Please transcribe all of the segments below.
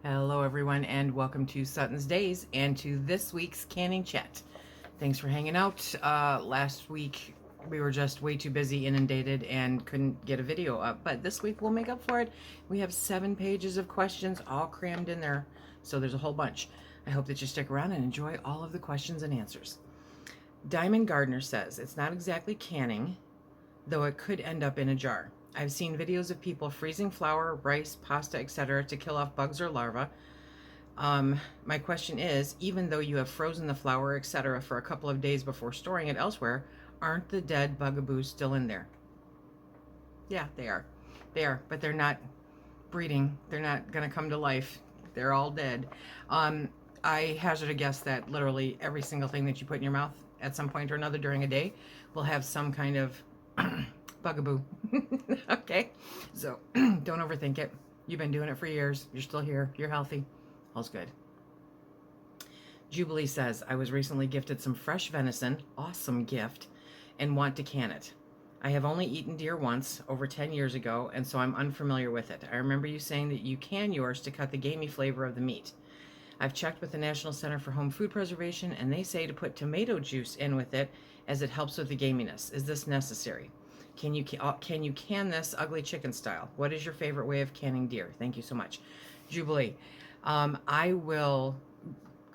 Hello, everyone, and welcome to Sutton's Days and to this week's canning chat. Thanks for hanging out. Last week we were just way too busy, inundated, and couldn't get a video up, but this week we'll make up for it. We have 7 pages of questions all crammed in there, so there's a whole bunch. I hope that you stick around and enjoy all of the questions and answers. Diamond Gardner says, it's not exactly canning, though it could end up in a jar. I've seen videos of people freezing flour, rice, pasta, etc. to kill off bugs or larvae. My question is, even though you have frozen the flour, etc. for a couple of days before storing it elsewhere, aren't the dead bugaboos still in there? Yeah, they are. They are, but they're not breeding. They're not going to come to life. They're all dead. I hazard a guess that literally every single thing that you put in your mouth at some point or another during a day will have some kind of bugaboo. Okay, so don't overthink it. You've been doing it for years. You're still here. You're healthy. All's good. Jubilee says, I was recently gifted some fresh venison, awesome gift, and want to can it. I have only eaten deer once, over 10 years ago, and so I'm unfamiliar with it. I remember you saying that you can yours to cut the gamey flavor of the meat. I've checked with the National Center for Home Food Preservation, and they say to put tomato juice in with it as it helps with the gaminess. Is this necessary? Can you can this ugly chicken style? What is your favorite way of canning deer? Thank you so much. Jubilee. I will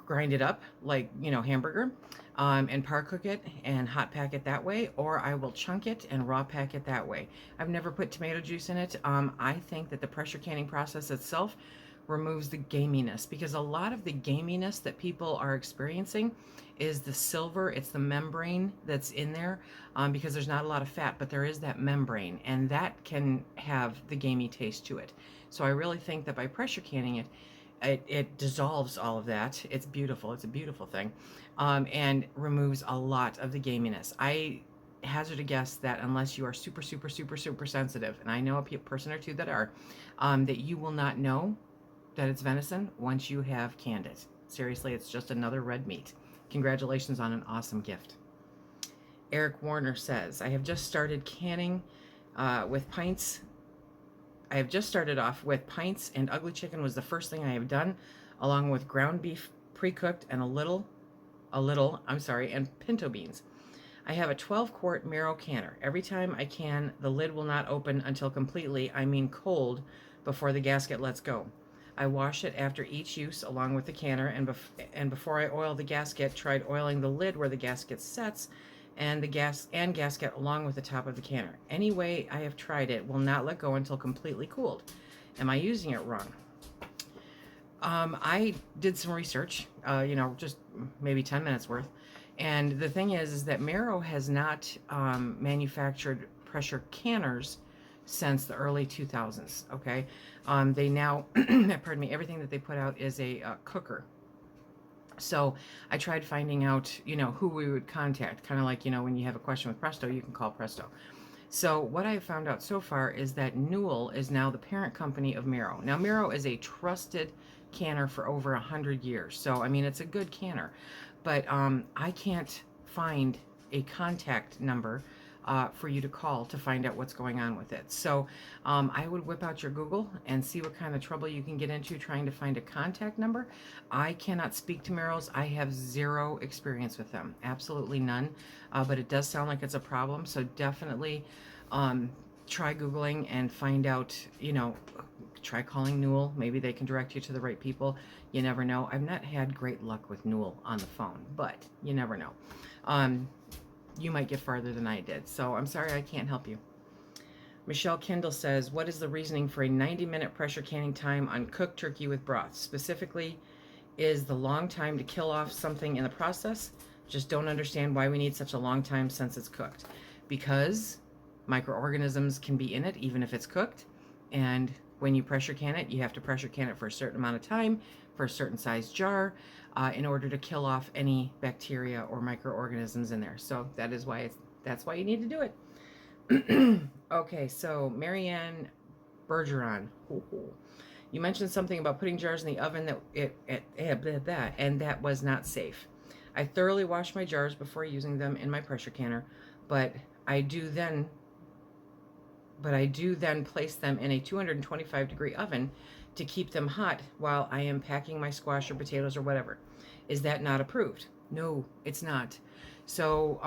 grind it up like, hamburger, and par cook it and hot pack it that way, or I will chunk it and raw pack it that way. I've never put tomato juice in it. I think that the pressure canning process itself removes the gaminess, because a lot of the gaminess that people are experiencing is the silver. It's the membrane that's in there, because there's not a lot of fat, but there is that membrane, and that can have the gamey taste to it. So I really think that by pressure canning it, it dissolves all of that. It's beautiful. It's a beautiful thing, and removes a lot of the gaminess. I hazard a guess that unless you are super, super, super, super sensitive, and I know a person or two that are, that you will not know that it's venison once you have canned it. Seriously, it's just another red meat. Congratulations on an awesome gift. Eric Warner says, I have just started canning with pints. I have just started off with pints, and ugly chicken was the first thing I have done, along with ground beef pre-cooked and and pinto beans. I have a 12-quart Mero canner. Every time I can, the lid will not open until completely, I mean cold, before the gasket lets go. I wash it after each use along with the canner, and before I oil the gasket, tried oiling the lid where the gasket sets, and the gasket along with the top of the canner. Any way I have tried it will not let go until completely cooled. Am I using it wrong? I did some research, just maybe 10 minutes worth. And the thing is that Mero has not manufactured pressure canners since the early 2000s. Okay, they now, pardon me, everything that they put out is a cooker. So I tried finding out, who we would contact, kind of like, when you have a question with Presto, you can call Presto. So what I have found out so far is that Newell is now the parent company of Mero. Now, Mero is a trusted canner for over 100 years. So, I mean, it's a good canner. But I can't find a contact number for you to call to find out what's going on with it. So I would whip out your Google and see what kind of trouble you can get into trying to find a contact number. I cannot speak to Mero's. I have zero experience with them, absolutely none. But it does sound like it's a problem. So definitely try Googling and find out, try calling Newell. Maybe they can direct you to the right people. You never know. I've not had great luck with Newell on the phone, but you never know. You might get farther than I did. So I'm sorry I can't help you. Michelle Kendall says, what is the reasoning for a 90-minute pressure canning time on cooked turkey with broth? Specifically, is the long time to kill off something in the process? Just don't understand why we need such a long time since it's cooked. Because microorganisms can be in it even if it's cooked. And when you pressure can it, you have to pressure can it for a certain amount of time, for a certain size jar, in order to kill off any bacteria or microorganisms in there. So that's why you need to do it. Okay, so Marianne Bergeron, you mentioned something about putting jars in the oven and that was not safe. I thoroughly wash my jars before using them in my pressure canner, but I do then place them in a 225-degree oven to keep them hot while I am packing my squash or potatoes or whatever. Is that not approved? No, it's not. So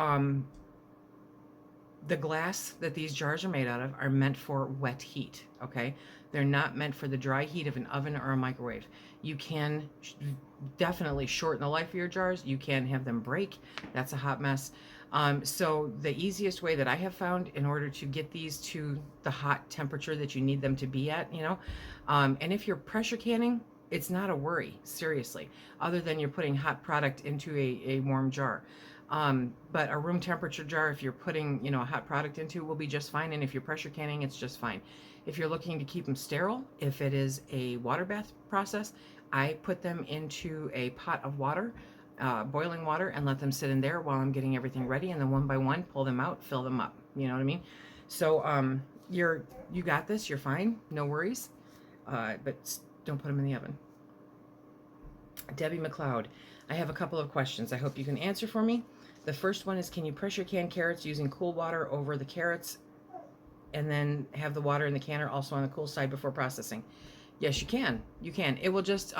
the glass that these jars are made out of are meant for wet heat, okay? They're not meant for the dry heat of an oven or a microwave. You can definitely shorten the life of your jars. You can have them break. That's a hot mess. So the easiest way that I have found in order to get these to the hot temperature that you need them to be at, and if you're pressure canning, it's not a worry, seriously, other than you're putting hot product into a warm jar. But a room temperature jar, if you're putting, a hot product into, will be just fine. And if you're pressure canning, it's just fine. If you're looking to keep them sterile, if it is a water bath process, I put them into a pot of water, boiling water, and let them sit in there while I'm getting everything ready. And then one by one, pull them out, fill them up. You know what I mean? So you got this. You're fine. No worries. But don't put them in the oven. Debbie McLeod, I have a couple of questions. I hope you can answer for me. The first one is, can you pressure can carrots using cool water over the carrots and then have the water in the canner also on the cool side before processing? Yes, you can. You can. It will just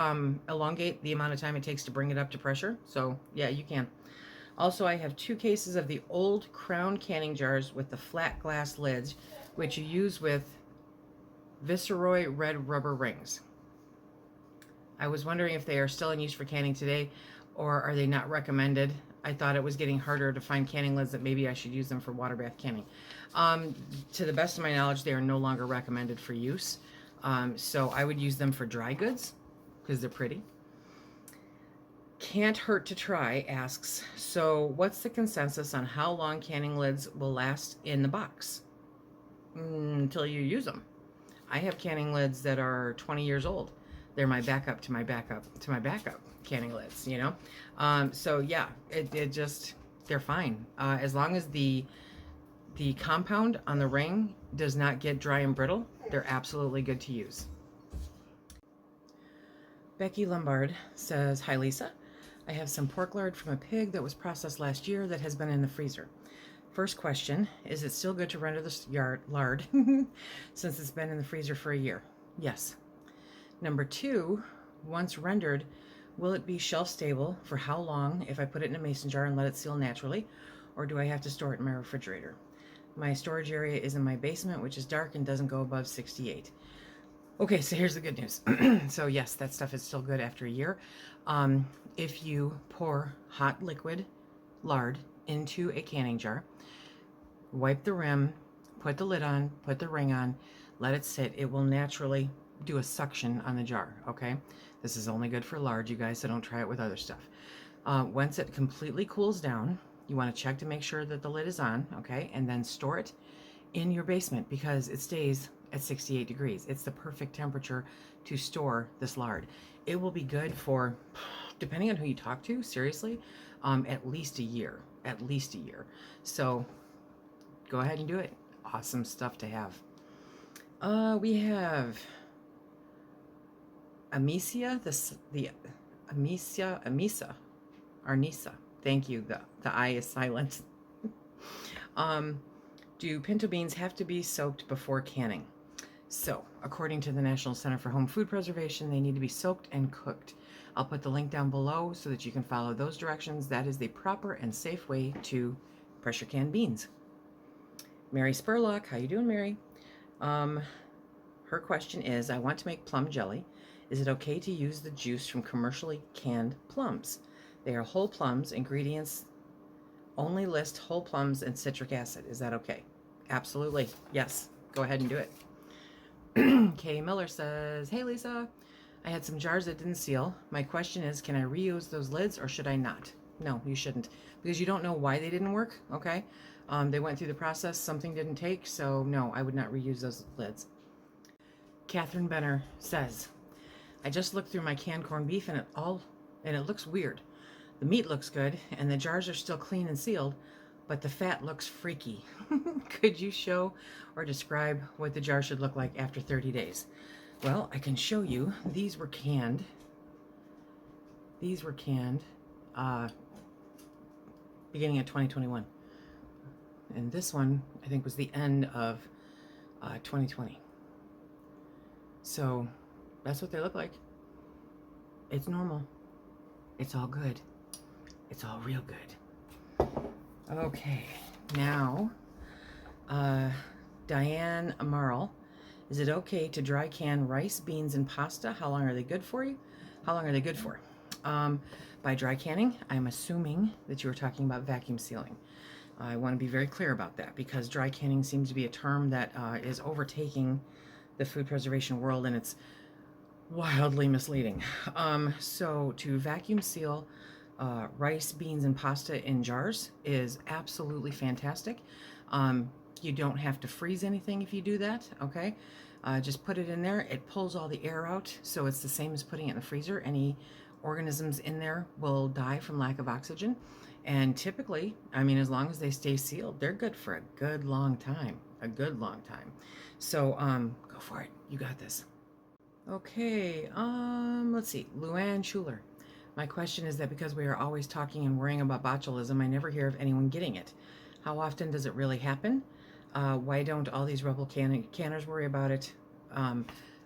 elongate the amount of time it takes to bring it up to pressure. So yeah, you can. Also, I have 2 cases of the old Crown canning jars with the flat glass lids, which you use with Viceroy red rubber rings. I was wondering if they are still in use for canning today, or are they not recommended? I thought it was getting harder to find canning lids that maybe I should use them for water bath canning. To the best of my knowledge, they are no longer recommended for use. So I would use them for dry goods because they're pretty. Can't hurt to try asks, so what's the consensus on how long canning lids will last in the box? Until you use them. I have canning lids that are 20 years old. They're my backup to my backup to my backup canning lids, So yeah, it just, they're fine. As long as the compound on the ring does not get dry and brittle, they're absolutely good to use. Becky Lombard says, hi Lisa. I have some pork lard from a pig that was processed last year that has been in the freezer. First question, is it still good to render this lard since it's been in the freezer for a year? Yes. Number 2, once rendered, will it be shelf stable for how long if I put it in a mason jar and let it seal naturally, or do I have to store it in my refrigerator? My storage area is in my basement, which is dark and doesn't go above 68. Okay, so here's the good news. So yes, that stuff is still good after a year. If you pour hot liquid lard into a canning jar, wipe the rim, put the lid on, put the ring on, let it sit, it will naturally do a suction on the jar, okay? This is only good for lard, you guys, so don't try it with other stuff. Once it completely cools down, you want to check to make sure that the lid is on, okay? And then store it in your basement because it stays at 68 degrees. It's the perfect temperature to store this lard. It will be good for, depending on who you talk to, seriously, at least a year. At least a year. So go ahead and do it. Awesome stuff to have. We have Amicia, Arnisa. Thank you. The I is silent. Do pinto beans have to be soaked before canning? So, according to the National Center for Home Food Preservation, they need to be soaked and cooked. I'll put the link down below so that you can follow those directions. That is the proper and safe way to pressure can beans. Mary Spurlock, how you doing, Mary? Her question is, I want to make plum jelly. Is it okay to use the juice from commercially canned plums? They are whole plums. Ingredients only list whole plums and citric acid. Is that okay? Absolutely. Yes. Go ahead and do it. Kay Miller says, hey Lisa, I had some jars that didn't seal. My question is, can I reuse those lids or should I not? No, you shouldn't, because you don't know why they didn't work, okay? They went through the process, something didn't take, so no, I would not reuse those lids. Catherine Benner says, I just looked through my canned corned beef and it looks weird. The meat looks good and the jars are still clean and sealed, but the fat looks freaky. Could you show or describe what the jar should look like after 30 days? Well, I can show you. These were canned. Beginning of 2021. And this one, I think, was the end of 2020. So, That's what they look like. It's normal. It's all good. It's all real good. Okay, now, Diane Amarl, is it okay to dry can rice, beans, and pasta? How long are they good for you? How long are they good for? By dry canning, I'm assuming that you were talking about vacuum sealing. I want to be very clear about that because dry canning seems to be a term that is overtaking the food preservation world, and it's wildly misleading. So to vacuum seal rice, beans, and pasta in jars is absolutely fantastic. You don't have to freeze anything if you do that, okay? Just put it in there. It pulls all the air out, so it's the same as putting it in the freezer. Any organisms in there will die from lack of oxygen. And typically, I mean, as long as they stay sealed, they're good for a good long time. A good long time. So go for it. You got this. Okay, let's see. Luann Schuler. My question is that because we are always talking and worrying about botulism, I never hear of anyone getting it. How often does it really happen? Why don't all these rebel canners worry about it? I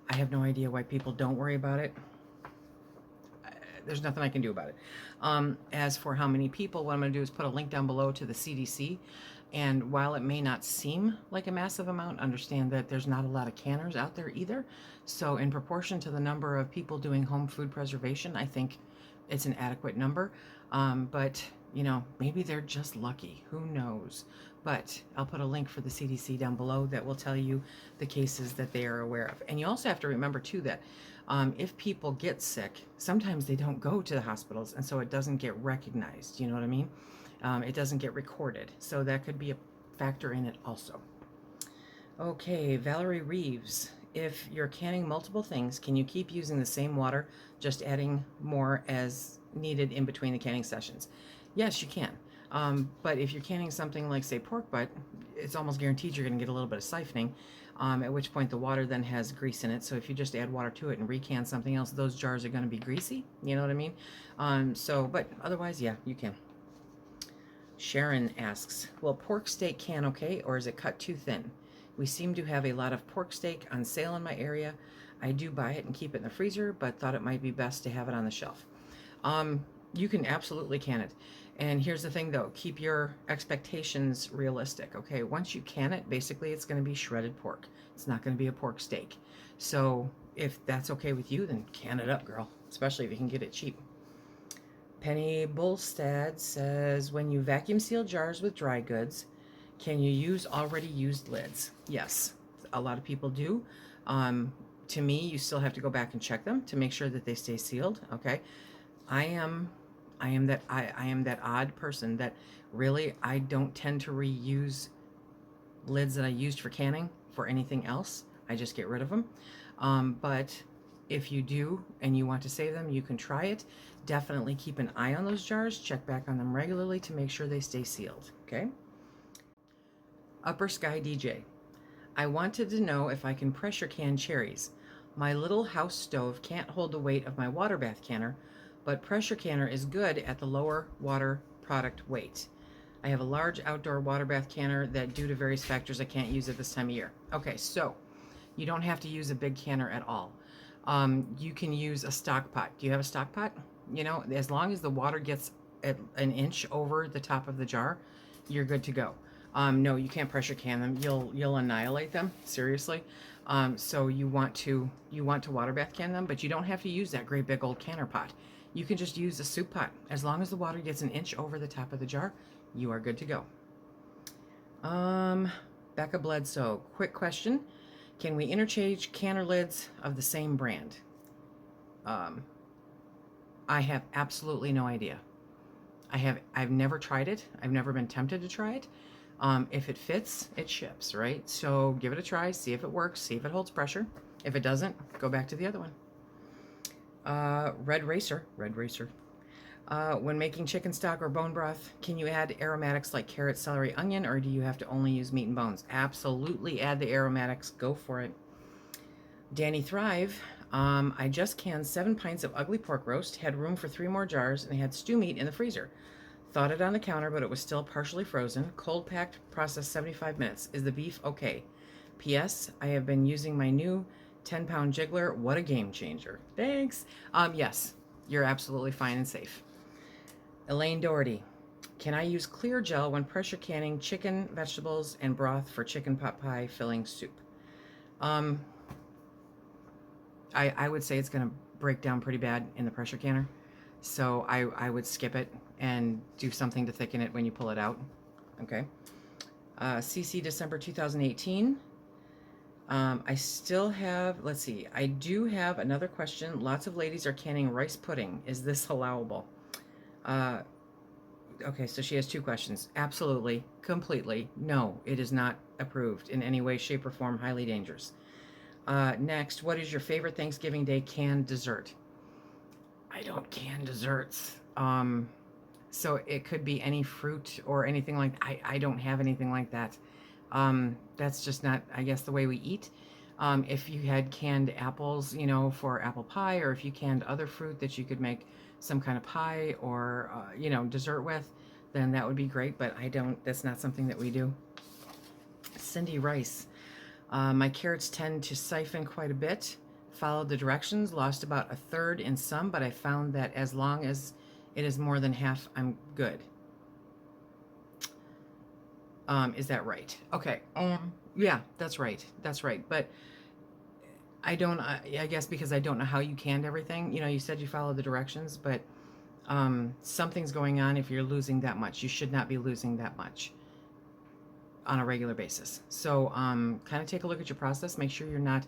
have no idea why people don't worry about it. There's nothing I can do about it. As for how many people, what I'm going to do is put a link down below to the CDC. And while it may not seem like a massive amount, understand that there's not a lot of canners out there either. So in proportion to the number of people doing home food preservation, I think it's an adequate number. But, you know, maybe they're just lucky. Who knows? But I'll put a link for the CDC down below that will tell you the cases that they are aware of. And you also have to remember, too, that if people get sick, sometimes they don't go to the hospitals, and so it doesn't get recognized. You know what I mean? It doesn't get recorded. So that could be a factor in it also. Okay, Valerie Reeves. If you're canning multiple things, can you keep using the same water, just adding more as needed in between the canning sessions? Yes, you can. But if you're canning something like, say, pork butt, it's almost guaranteed you're going to get a little bit of siphoning, at which point the water then has grease in it. So if you just add water to it and recan something else, those jars are going to be greasy. You know what I mean? But otherwise, yeah, you can. Sharon asks, will pork steak can okay, or is it cut too thin? We seem to have a lot of pork steak on sale in my area. I do buy it and keep it in the freezer, but thought it might be best to have it on the shelf. You can absolutely can it. And here's the thing though, keep your expectations realistic, okay? Once you can it, basically it's gonna be shredded pork. It's not gonna be a pork steak. So if that's okay with you, then can it up, girl, especially if you can get it cheap. Penny Bullstad says, when you vacuum seal jars with dry goods, can you use already used lids? Yes, a lot of people do. To me, you still have to go back and check them to make sure that they stay sealed, okay? I am that odd person that really I don't tend to reuse lids that I used for canning for anything else. I just get rid of them. But if you do and you want to save them, you can try it. Definitely keep an eye on those jars. Check back on them regularly to make sure they stay sealed, okay? Upper Sky DJ. I wanted to know if I can pressure can cherries. My little house stove can't hold the weight of my water bath canner, but pressure canner is good at the lower water product weight. I have a large outdoor water bath canner that due to various factors I can't use at this time of year. Okay, so you don't have to use a big canner at all. You can use a stock pot. Do you have a stock pot? You know, as long as the water gets an inch over the top of the jar, you're good to go. No, you can't pressure can them. You'll annihilate them, seriously. So you want to water bath can them, but you don't have to use that great big old canner pot. You can just use a soup pot. As long as the water gets an inch over the top of the jar, you are good to go. Becca Bledsoe, quick question. Can we interchange canner lids of the same brand? I have absolutely no idea. I've never tried it. I've never been tempted to try it. If it fits, it ships, right? So give it a try, see if it works, see if it holds pressure. If it doesn't, go back to the other one. Red Racer. When making chicken stock or bone broth, can you add aromatics like carrot, celery, onion, or do you have to only use meat and bones? Absolutely add the aromatics. Go for it. Danny Thrive. I just canned 7 pints of ugly pork roast, had room for 3 more jars, and had stew meat in the freezer. Thawed it on the counter, but it was still partially frozen. Cold packed, processed 75 minutes. Is the beef okay? P.S. I have been using my new 10-pound jiggler, what a game changer. Thanks. Yes, you're absolutely fine and safe. Elaine Doherty, can I use clear gel when pressure canning chicken, vegetables, and broth for chicken pot pie filling soup? I would say it's going to break down pretty bad in the pressure canner. So I would skip it and do something to thicken it when you pull it out. Okay. CC December 2018. I still have, let's see, I do have another question. Lots of ladies are canning rice pudding. Is this allowable? Okay, so she has two questions. Absolutely, completely, no, it is not approved in any way, shape, or form, highly dangerous. Next, what is your favorite Thanksgiving Day canned dessert? I don't can desserts. So it could be any fruit or anything like, I don't have anything like that. That's just not, I guess, the way we eat. If you had canned apples, you know, for apple pie, or if you canned other fruit that you could make some kind of pie or, you know, dessert with, then that would be great. But I don't, that's not something that we do. Cindy Rice. My carrots tend to siphon quite a bit. Followed the directions, lost about a third in some, but I found that as long as it is more than half, I'm good. Is that right? Okay. Yeah, that's right. That's right. But I don't, I guess because I don't know how you canned everything. You know, you said you followed the directions, but something's going on if you're losing that much. You should not be losing that much on a regular basis. So kind of take a look at your process. Make sure you're not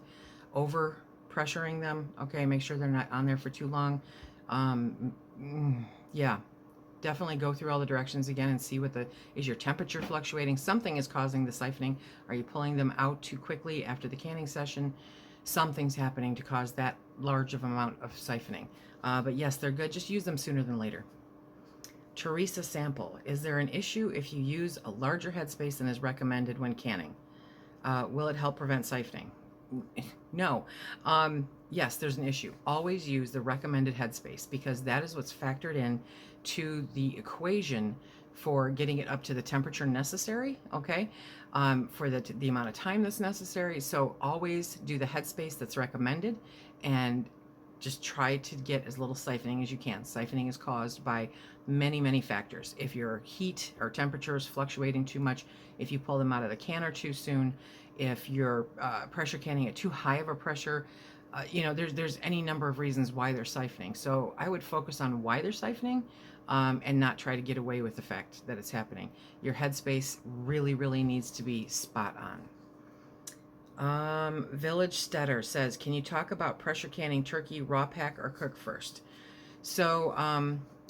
over pressuring them. Okay, make sure they're not on there for too long. Yeah, definitely go through all the directions again and see what is your temperature fluctuating. Something is causing the siphoning. Are you pulling them out too quickly after the canning session? Something's happening to cause that large of amount of siphoning. But yes, they're good. Just use them sooner than later. Teresa Sample, is there an issue if you use a larger headspace than is recommended when canning? Will it help prevent siphoning? No. Yes, there's an issue. Always use the recommended headspace because that is what's factored in to the equation for getting it up to the temperature necessary, okay, for the amount of time that's necessary. So always do the headspace that's recommended and just try to get as little siphoning as you can. Siphoning is caused by many, many factors. If your heat or temperature is fluctuating too much, if you pull them out of the canner too soon, if you're pressure canning at too high of a pressure, you know, there's any number of reasons why they're siphoning. So I would focus on why they're siphoning and not try to get away with the fact that it's happening. Your headspace really, really needs to be spot on. Village Stetter says, can you talk about pressure canning turkey raw pack or cook first? So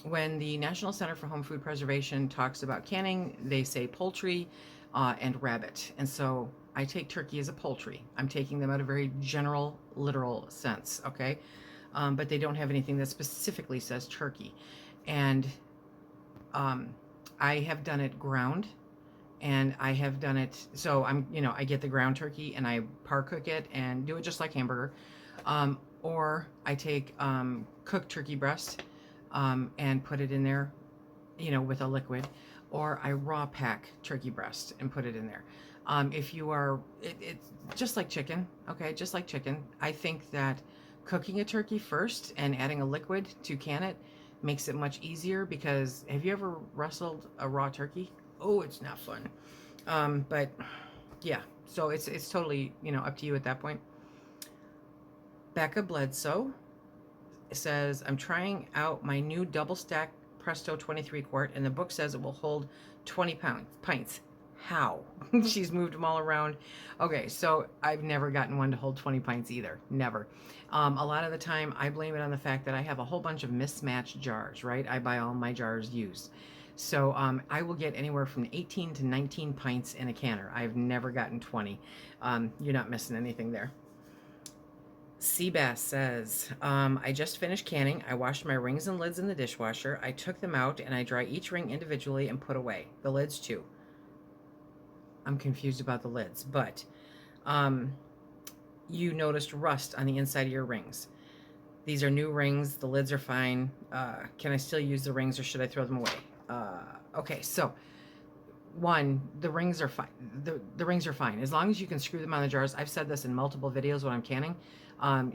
when the National Center for Home Food Preservation talks about canning, they say poultry and rabbit. And so I take turkey as a poultry. I'm taking them out of a very general, literal sense, okay? But they don't have anything that specifically says turkey. And I have done it ground, and I have done it, so I get the ground turkey and I par cook it and do it just like hamburger. Or I take cooked turkey breast and put it in there, with a liquid, or I raw pack turkey breast and put it in there. If you are, it's just like chicken, okay? Just like chicken. I think that cooking a turkey first and adding a liquid to can it makes it much easier, because have you ever wrestled a raw turkey? Oh, it's not fun. But yeah, so it's totally, up to you at that point. Becca Bledsoe says, I'm trying out my new double stack Presto 23 quart, and the book says it will hold 20 pints. How? She's moved them all around. Okay, so I've never gotten one to hold 20 pints either. Never. A lot of the time, I blame it on the fact that I have a whole bunch of mismatched jars, right? I buy all my jars used. So I will get anywhere from 18 to 19 pints in a canner. I've never gotten 20. You're not missing anything there. Seabass says, I just finished canning. I washed my rings and lids in the dishwasher. I took them out and I dry each ring individually and put away. The lids too. I'm confused about the lids, but you noticed rust on the inside of your rings. These are new rings. The lids are fine. Can I still use the rings, or should I throw them away? Okay, so one, the rings are fine. The rings are fine as long as you can screw them on the jars. I've said this in multiple videos when I'm canning.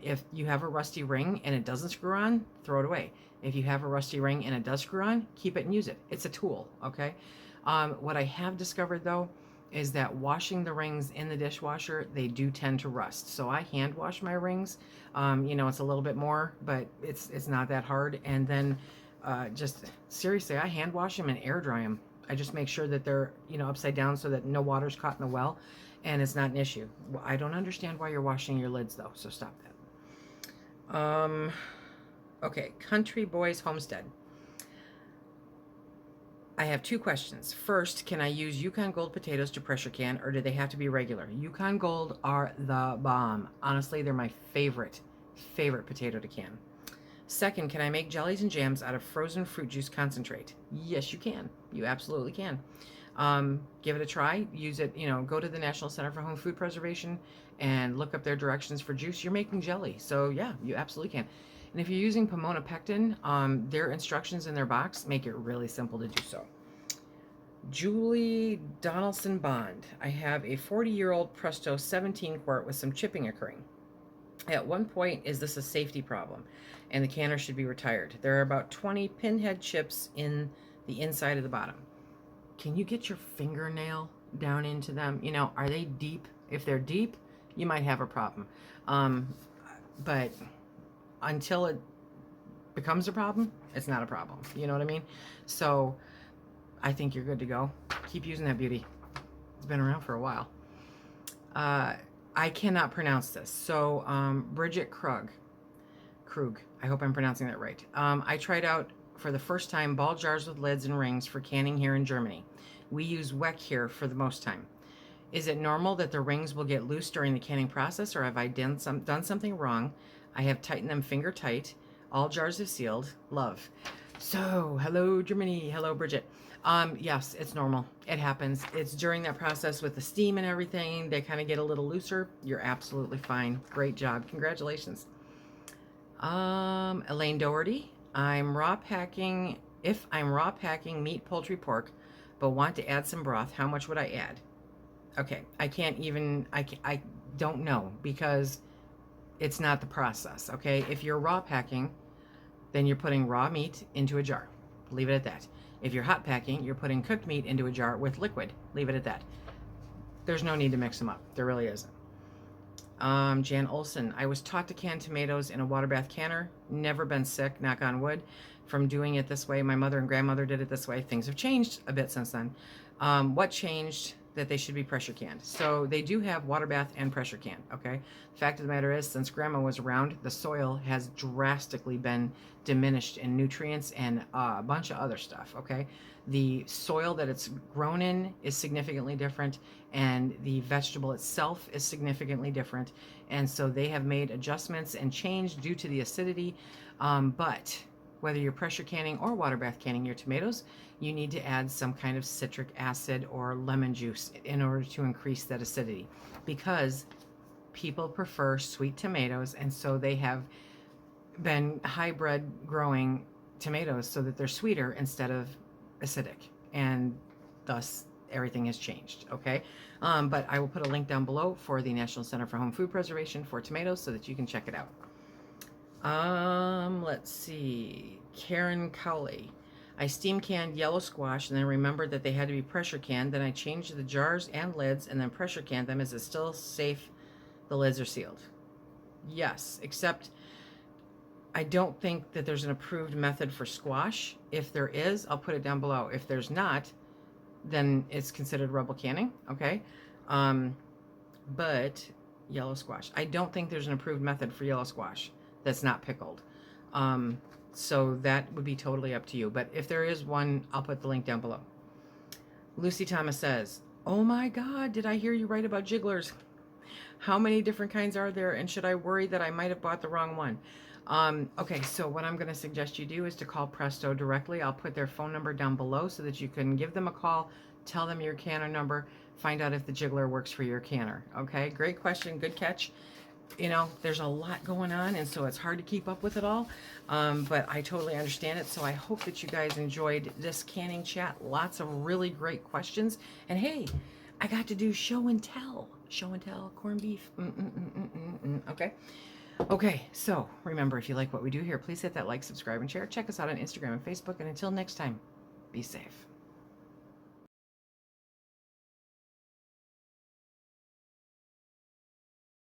If you have a rusty ring and it doesn't screw on, throw it away. If you have a rusty ring and it does screw on, keep it and use it. It's a tool, okay? What I have discovered though is that washing the rings in the dishwasher, they do tend to rust. So I hand wash my rings. You know, it's a little bit more, but it's not that hard. And then just seriously, I hand wash them and air dry them. I just make sure that they're, you know, upside down so that no water's caught in the well and it's not an issue. I don't understand why you're washing your lids though, so stop that. Okay, Country Boys Homestead. I have two questions. First, can I use Yukon Gold potatoes to pressure can, or do they have to be regular? Yukon Gold are the bomb. Honestly, they're my favorite potato to can. Second, can I make jellies and jams out of frozen fruit juice concentrate? Yes, you can. You absolutely can. Give it a try. Use it, you know, go to the National Center for Home Food Preservation and look up their directions for juice. You're making jelly. So yeah, you absolutely can. And if you're using Pomona pectin, their instructions in their box make it really simple to do so. Julie Donaldson Bond. I have a 40-year-old Presto 17 quart with some chipping occurring. At one point, is this a safety problem? And the canner should be retired. There are about 20 pinhead chips in the inside of the bottom. Can you get your fingernail down into them? You know, are they deep? If they're deep, you might have a problem. But until it becomes a problem, it's not a problem. You know what I mean? So I think you're good to go. Keep using that beauty. It's been around for a while. I cannot pronounce this. So Bridget Krug. I hope I'm pronouncing that right. I tried out for the first time ball jars with lids and rings for canning here in Germany. We use Weck here for the most time. Is it normal that the rings will get loose during the canning process, or have I done something wrong? I have tightened them finger tight. All jars have sealed. Love. So, hello Germany. Hello Bridget. Yes, it's normal. It happens. It's during that process with the steam and everything. They kind of get a little looser. You're absolutely fine. Great job. Congratulations. Elaine Doherty. If I'm raw packing meat, poultry, pork, but want to add some broth, how much would I add? Okay, I don't know because it's not the process, okay? If you're raw packing, then you're putting raw meat into a jar. Leave it at that. If you're hot packing, you're putting cooked meat into a jar with liquid. Leave it at that. There's no need to mix them up. There really isn't. Jan Olson. I was taught to can tomatoes in a water bath canner. Never been sick, knock on wood, from doing it this way. My mother and grandmother did it this way. Things have changed a bit since then. What changed? That they should be pressure canned. So they do have water bath and pressure can, okay? The fact of the matter is, since grandma was around, the soil has drastically been diminished in nutrients and a bunch of other stuff, okay? The soil that it's grown in is significantly different, and the vegetable itself is significantly different, and so they have made adjustments and changed due to the acidity, but whether you're pressure canning or water bath canning your tomatoes, you need to add some kind of citric acid or lemon juice in order to increase that acidity, because people prefer sweet tomatoes, and so they have been hybrid growing tomatoes so that they're sweeter instead of acidic, and thus everything has changed, okay? But I will put a link down below for the National Center for Home Food Preservation for tomatoes so that you can check it out. Let's see. Karen Cowley. I steam canned yellow squash and then remembered that they had to be pressure canned. Then I changed the jars and lids and then pressure canned them. Is it still safe? The lids are sealed. Yes, except I don't think that there's an approved method for squash. If there is, I'll put it down below. If there's not, then it's considered rubble canning, okay? But yellow squash. I don't think there's an approved method for yellow squash that's not pickled. So that would be totally up to you. But if there is one, I'll put the link down below. Lucy Thomas says, oh my God, did I hear you right about jigglers? How many different kinds are there? And should I worry that I might have bought the wrong one? Okay, so what I'm going to suggest you do is to call Presto directly. I'll put their phone number down below so that you can give them a call, tell them your canner number, find out if the jiggler works for your canner. Okay, great question, good catch. you know, there's a lot going on, and so it's hard to keep up with it all. But I totally understand it. So I hope that you guys enjoyed this canning chat. Lots of really great questions. And hey, I got to do show and tell. Show and tell, corned beef. Okay. Okay, so remember, if you like what we do here, please hit that like, subscribe, and share. Check us out on Instagram and Facebook. And until next time, be safe.